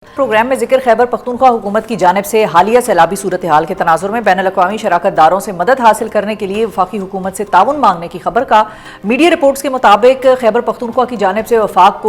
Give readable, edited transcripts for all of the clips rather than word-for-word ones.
Programme میں ذکر خیبر پختونخوا حکومت کی جانب سے حالیہ سیلابی صورتحال کے تناظر میں بین الاقوامی شراکت داروں سے مدد حاصل کرنے کے لیے وفاقی حکومت سے تعاون مانگنے کی خبر کا میڈیا رپورٹس کے مطابق خیبر پختونخوا کی جانب سے وفاق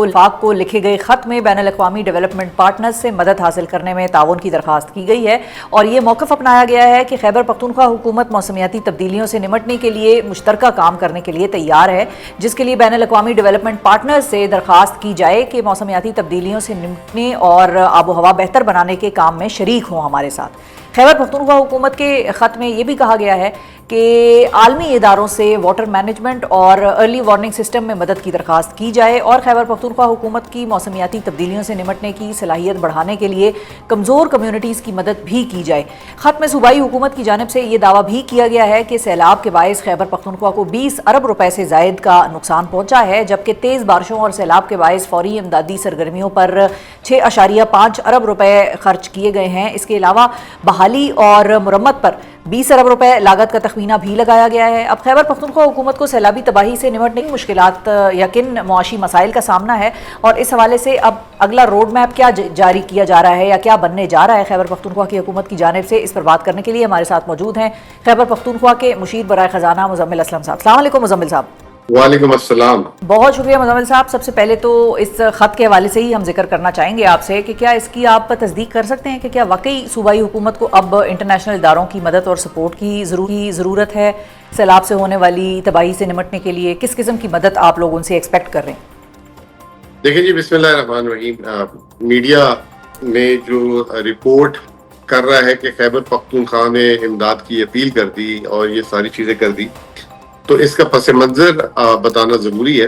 کو لکھے گئے خط میں بین الاقوامی ڈیولپمنٹ پارٹنرز سے مدد حاصل کرنے میں تعاون کی درخواست کی گئی ہے اور یہ موقف اپنایا گیا ہے کہ خیبر پختونخوا حکومت موسمیاتی تبدیلیوں سے نمٹنے کے لیے مشترکہ کام کرنے کے لیے تیار ہے، جس کے لیے بین الاقوامی ڈیولپمنٹ پارٹنرز سے درخواست کی جائے کہ موسمیاتی تبدیلیوں سے نمٹنے اور آب و ہوا بہتر بنانے کے کام میں شریک ہوں ہمارے ساتھ۔ خیبر پختونخوا حکومت کے خط میں یہ بھی کہا گیا ہے کہ عالمی اداروں سے واٹر مینجمنٹ اور ارلی وارننگ سسٹم میں مدد کی درخواست کی جائے اور خیبر پختونخوا حکومت کی موسمیاتی تبدیلیوں سے نمٹنے کی صلاحیت بڑھانے کے لیے کمزور کمیونٹیز کی مدد بھی کی جائے۔ خط میں صوبائی حکومت کی جانب سے یہ دعویٰ بھی کیا گیا ہے کہ سیلاب کے باعث خیبر پختونخوا کو 20 ارب روپے سے زائد کا نقصان پہنچا ہے، جبکہ تیز بارشوں اور سیلاب کے باعث فوری امدادی سرگرمیوں پر 6.5 ارب روپے خرچ کیے گئے ہیں۔ اس کے علاوہ بحالی اور مرمت پر 20 ارب روپے لاگت کا تخمینہ بھی لگایا گیا ہے۔ اب خیبر پختونخوا حکومت کو سیلابی تباہی سے نمٹنے کی مشکلات یقین معاشی مسائل کا سامنا ہے، اور اس حوالے سے اب اگلا روڈ میپ کیا جاری کیا جا رہا ہے یا کیا بننے جا رہا ہے خیبر پختونخوا کی حکومت کی جانب سے، اس پر بات کرنے کے لیے ہمارے ساتھ موجود ہیں خیبر پختونخوا کے مشیر برائے خزانہ مزمل اسلم صاحب۔ السلام علیکم مزمل صاحب۔ وعلیکم السلام۔ بہت شکریہ مزمل صاحب۔ سب سے پہلے تو اس خط کے حوالے سے ہی ہم ذکر کرنا چاہیں گے آپ سے کہ کیا اس کی آپ تصدیق کر سکتے ہیں کہ کیا واقعی صوبائی حکومت کو اب انٹرنیشنل اداروں کی مدد اور سپورٹ کی ضرورت ہے سیلاب سے ہونے والی تباہی سے نمٹنے کے لیے؟ کس قسم کی مدد آپ لوگ ان سے ایکسپیکٹ کر رہے ہیں؟ دیکھیں جی، بسم اللہ الرحمن الرحیم، میڈیا نے جو رپورٹ کر رہا ہے کہ خیبر پختونخوا نے امداد کی اپیل کر دی اور یہ ساری چیزیں کر دی، تو اس کا پس منظر بتانا ضروری ہے،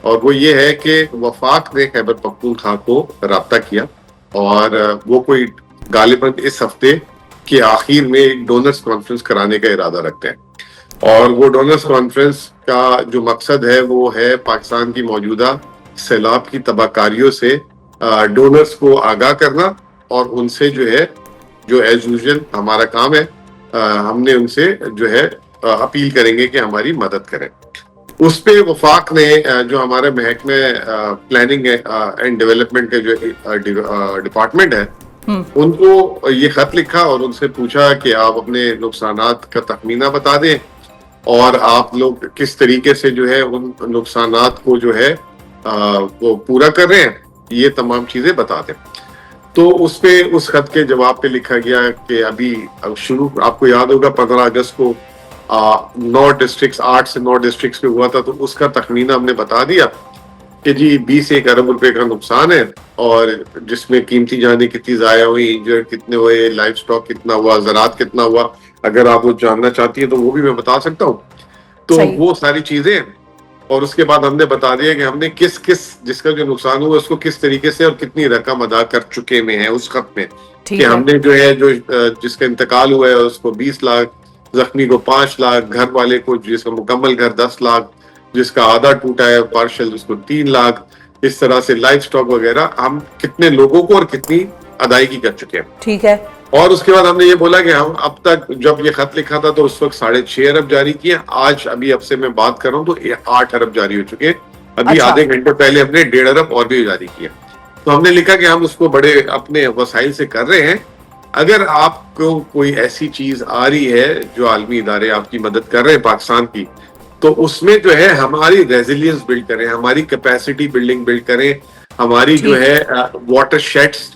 اور وہ یہ ہے کہ وفاق نے خیبر پختونخوا کو رابطہ کیا اور وہ کوئی غالباً اس ہفتے کے آخر میں ایک ڈونرز کانفرنس کرانے کا ارادہ رکھتے ہیں، اور وہ ڈونرز کانفرنس کا جو مقصد ہے وہ ہے پاکستان کی موجودہ سیلاب کی تباہ کاریوں سے ڈونرز کو آگاہ کرنا، اور ان سے جو ایز یوزول ہمارا کام ہے، ہم نے ان سے اپیل کریں گے کہ ہماری مدد کریں۔ اس پہ وفاق نے جو ہمارے محکمہ پلاننگ اینڈ ڈیولپمنٹ کا جو ڈپارٹمنٹ ہے، ان کو یہ خط لکھا اور ان سے پوچھا کہ آپ اپنے نقصانات کا تخمینہ بتا دیں اور آپ لوگ کس طریقے سے ان نقصانات کو وہ پورا کر رہے ہیں، یہ تمام چیزیں بتا دیں۔ تو اس خط کے جواب پہ لکھا گیا کہ ابھی شروع آپ کو یاد ہوگا 15 اگست کو 9 ڈسٹرکٹس 8 سے 9 ڈسٹرکٹس پہ ہوا تھا، تو اس کا تخمینہ ہم نے بتا دیا کہ جی 21 ارب روپے کا نقصان ہے، اور جس میں قیمتی جانیں کتنی ضائع ہوئی، انجرڈ کتنے ہوئے، لائف سٹاک کتنا ہوا، زراعت کتنا ہوا۔ اگر آپ وہ جاننا چاہتی ہیں تو وہ بھی میں بتا سکتا ہوں۔ تو وہ ساری چیزیں، اور اس کے بعد ہم نے بتا دیا کہ ہم نے جس کا جو نقصان ہوا اس کو کس طریقے سے اور کتنی رقم ادا کر چکے میں ہیں اس خط میں، کہ ہم نے جس کا انتقال ہوا ہے اس کو 20 لاکھ، زخمی کو 5 لاکھ، گھر والے کو جس کا مکمل گھر 10 لاکھ، جس کا آدھا ٹوٹا ہے پارشل اس کو 3 لاکھ، اس طرح سے لائف سٹاک وغیرہ ہم کتنے لوگوں کو اور کتنی ادائیگی کر چکے ہیں۔ ٹھیک ہے۔ اور اس کے بعد ہم نے یہ بولا کہ ہم اب تک جب یہ خط لکھا تھا تو اس وقت 6.5 ارب جاری کیے، اب سے میں بات کر رہا ہوں تو 8 ارب جاری ہو چکے ہیں، ابھی آدھے گھنٹے پہلے ہم نے 1.5 ارب اور بھی جاری کیا۔ تو ہم نے لکھا کہ ہم اس کو بڑے اپنے وسائل سے کر رہے ہیں، اگر آپ کو کوئی ایسی چیز آ رہی ہے جو عالمی ادارے آپ کی مدد کر رہے ہیں پاکستان کی، تو اس میں ہماری ریزیلینس بلڈ کریں، ہماری کیپیسٹی بلڈنگ بلڈ کریں، ہماری واٹر شیڈس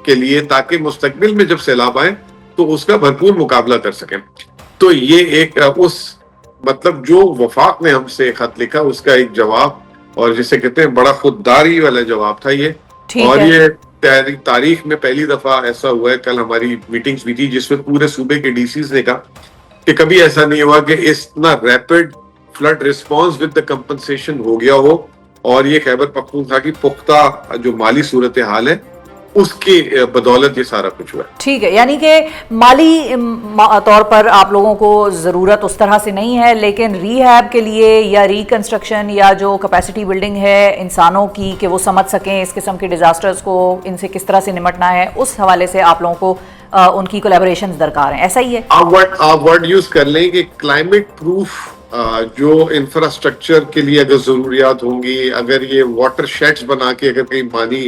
کے لیے، تاکہ مستقبل میں جب سیلاب آئے تو اس کا بھرپور مقابلہ کر سکیں۔ تو یہ ایک مطلب جو وفاق نے ہم سے خط لکھا اس کا ایک جواب، اور جسے کہتے ہیں بڑا خودداری والا جواب تھا یہ، اور یہ تاریخ میں پہلی دفعہ ایسا ہوا ہے۔ کل ہماری میٹنگز بھی تھی جس میں پورے صوبے کے ڈی سیز نے کہا کہ کبھی ایسا نہیں ہوا کہ اتنا rapid flood response with the compensation ہو گیا ہو، اور یہ خیبر پختونخوا کی پختہ جو مالی صورتحال ہے اس کی بدولت یہ سارا کچھ ہوا ہے۔ ٹھیک ہے، یعنی کہ مالی طور پر آپ لوگوں کو ضرورت اس طرح سے نہیں ہے، لیکن ری ہیب کے لیے یا ریکنسٹرکشن یا جو کیپیسٹی بلڈنگ ہے انسانوں کی کہ وہ سمجھ سکیں اس قسم کے ڈیزاسٹرز کو، ان سے کس طرح سے نمٹنا ہے، اس حوالے سے آپ لوگوں کو ان کی کولیبریشنز درکار ہیں، ایسا ہی ہے؟ آپ ورڈ یوز کر لیں کہ کلائمیٹ پروف جو انفراسٹرکچر کے لیے اگر ضروریات ہوں گی، اگر یہ واٹر شیڈز بنا کے اگر کہیں پانی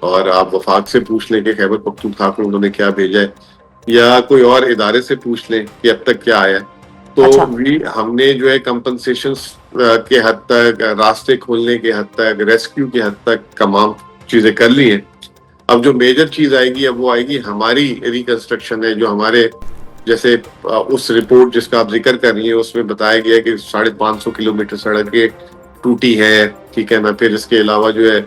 اور آپ وفاق سے پوچھ لیں کہ خیبر پختونخوا کو انہوں نے کیا بھیجا ہے، یا کوئی اور ادارے سے پوچھ لیں کہ اب تک کیا آیا ہے. تو اچھا ہم نے جو ہے کمپنسیشنز کے حد تک، راستے کھولنے کے حد تک، ریسکیو کے حد تک تمام چیزیں کر لی ہیں. اب جو میجر چیز آئے گی اب وہ آئے گی ہماری ریکنسٹرکشن ہے، جو ہمارے جیسے اس رپورٹ جس کا آپ ذکر کر رہی ہیں اس میں بتایا گیا کہ 550 کلومیٹر سڑکیں ٹوٹی ہے، ٹھیک ہے نا. پھر اس کے علاوہ جو ہے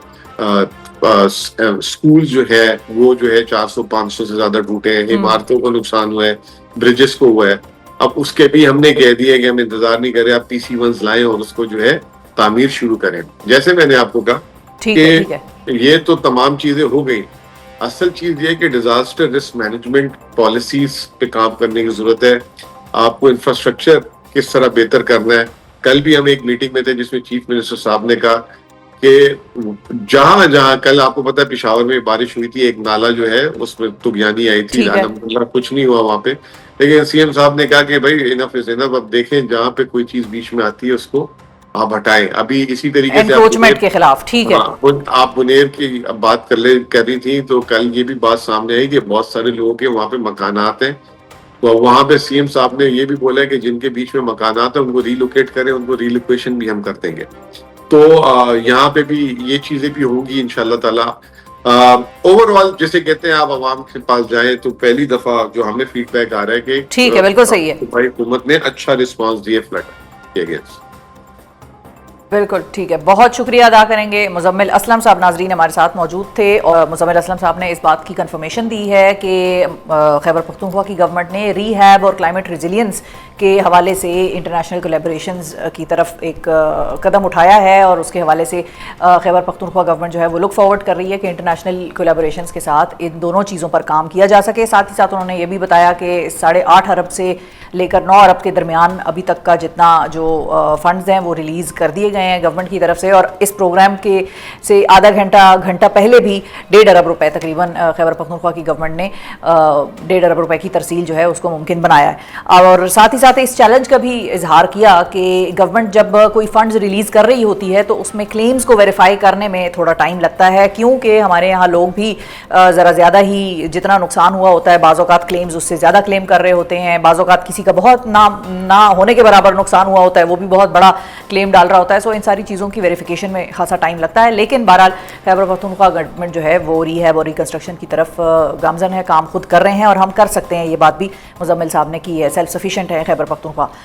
اسکول جو ہے وہ جو ہے 400-500 سے زیادہ ٹوٹے ہیں، عمارتوں کو نقصان ہوا ہے، برجز کو ہوا ہے. اب اس کے بھی ہم نے کہہ دیا کہ ہم انتظار نہیں کریں، آپ PC1 لائیں اور اس کو جو ہے تعمیر شروع کریں. جیسے میں نے آپ کو کہا کہ یہ تو تمام چیزیں ہو گئی. اصل چیز یہ کہ ڈیزاسٹر رسک مینجمنٹ پالیسیز پہ کام کرنے کی ضرورت ہے. آپ کو انفراسٹرکچر کس طرح بہتر کرنا ہے. کل بھی ہم ایک میٹنگ میں تھے جس میں چیف منسٹر صاحب نے کہا کہ جہاں جہاں کل آپ کو پتا ہے پشاور میں بارش ہوئی تھی، ایک نالا جو ہے اس میں طغیانی آئی تھی، الحمدللہ کچھ نہیں ہوا وہاں پہ. لیکن CM صاحب نے کہا کہ بھائی انف از انف، اب دیکھیں جہاں پہ کوئی چیز بیچ میں آتی ہے اس کو آپ ہٹائیں. ابھی اسی طریقے سے انکروچمنٹ کے خلاف، ٹھیک ہے، آپ منیر کی بات کر رہی تھی تو کل یہ بھی بات سامنے آئی کہ بہت سارے لوگوں کے وہاں پہ مکانات ہیں. تو وہاں پہ CM صاحب نے یہ بھی بولا کہ جن کے بیچ میں مکانات ہیں ان کو ریلوکیٹ کریں، ان کو ریلوکیشن بھی ہم کر دیں گے. تو یہاں پہ بھی یہ چیزیں بھی ہوں گی انشاءاللہ تعالی. اوور آل جیسے کہتے ہیں آپ عوام کے پاس جائیں تو پہلی دفعہ جو ہمیں فیڈ بیک آ رہا ہے کہ ٹھیک ہے، بالکل صحیح ہے، بھائی حکومت نے اچھا رسپانس دیا فلڈ کے اگینسٹ. بالکل ٹھیک ہے. بہت شکریہ ادا کریں گے. مزمل اسلم صاحب ناظرین ہمارے ساتھ موجود تھے، اور مزمل اسلم صاحب نے اس بات کی کنفرمیشن دی ہے کہ خیبر پختونخوا کی گورنمنٹ نے ری ہیب اور کلائمیٹ ریزیلینس کے حوالے سے انٹرنیشنل کولیبریشنز کی طرف ایک قدم اٹھایا ہے، اور اس کے حوالے سے خیبر پختونخوا گورنمنٹ جو ہے وہ لک فارورڈ کر رہی ہے کہ انٹرنیشنل کولیبریشنز کے ساتھ ان دونوں چیزوں پر کام کیا جا سکے. ساتھ ہی ساتھ انہوں نے یہ بھی بتایا کہ 8.5 ارب سے لے کر 9 ارب کے درمیان ابھی تک کا جتنا جو فنڈز ہیں وہ ریلیز کر دیے گئے ہیں گورنمنٹ کی طرف سے، اور اس پروگرام کے سے آدھا گھنٹہ پہلے بھی 1.5 ارب روپے تقریباً خیبر پختونخوا کی گورنمنٹ نے 1.5 ارب روپے کی ترسیل جو ہے اس کو ممکن بنایا ہے. اور ساتھ ہی ساتھ اس چیلنج کا بھی اظہار کیا کہ گورنمنٹ جب کوئی فنڈز ریلیز کر رہی ہوتی ہے تو اس میں کلیمز کو ویریفائی کرنے میں تھوڑا ٹائم لگتا ہے، کیونکہ ہمارے یہاں لوگ بھی ذرا زیادہ ہی جتنا نقصان ہوا ہوتا ہے بعض اوقات کلیمز اس سے زیادہ کلیم کر رہے ہوتے ہیں، بعض اوقات کسی کا بہت نہ ہونے کے برابر نقصان ہوا ہوتا ہے وہ بھی بہت بڑا کلیم ڈال رہا ہوتا ہے. سو ان ساری چیزوں کی ویریفیکیشن میں خاصا ٹائم لگتا ہے. لیکن بہرحال خیبر پختونخوا گورنمنٹ جو ہے وہ ری ہیب اور ریکنسٹرکشن کی طرف گامزن ہے، کام خود کر رہے ہیں، اور ہم کر سکتے ہیں. یہ بات بھی مزمل صاحب نے کی ہے، سیلف سفیشینٹ ہے خیبر پختونخوا.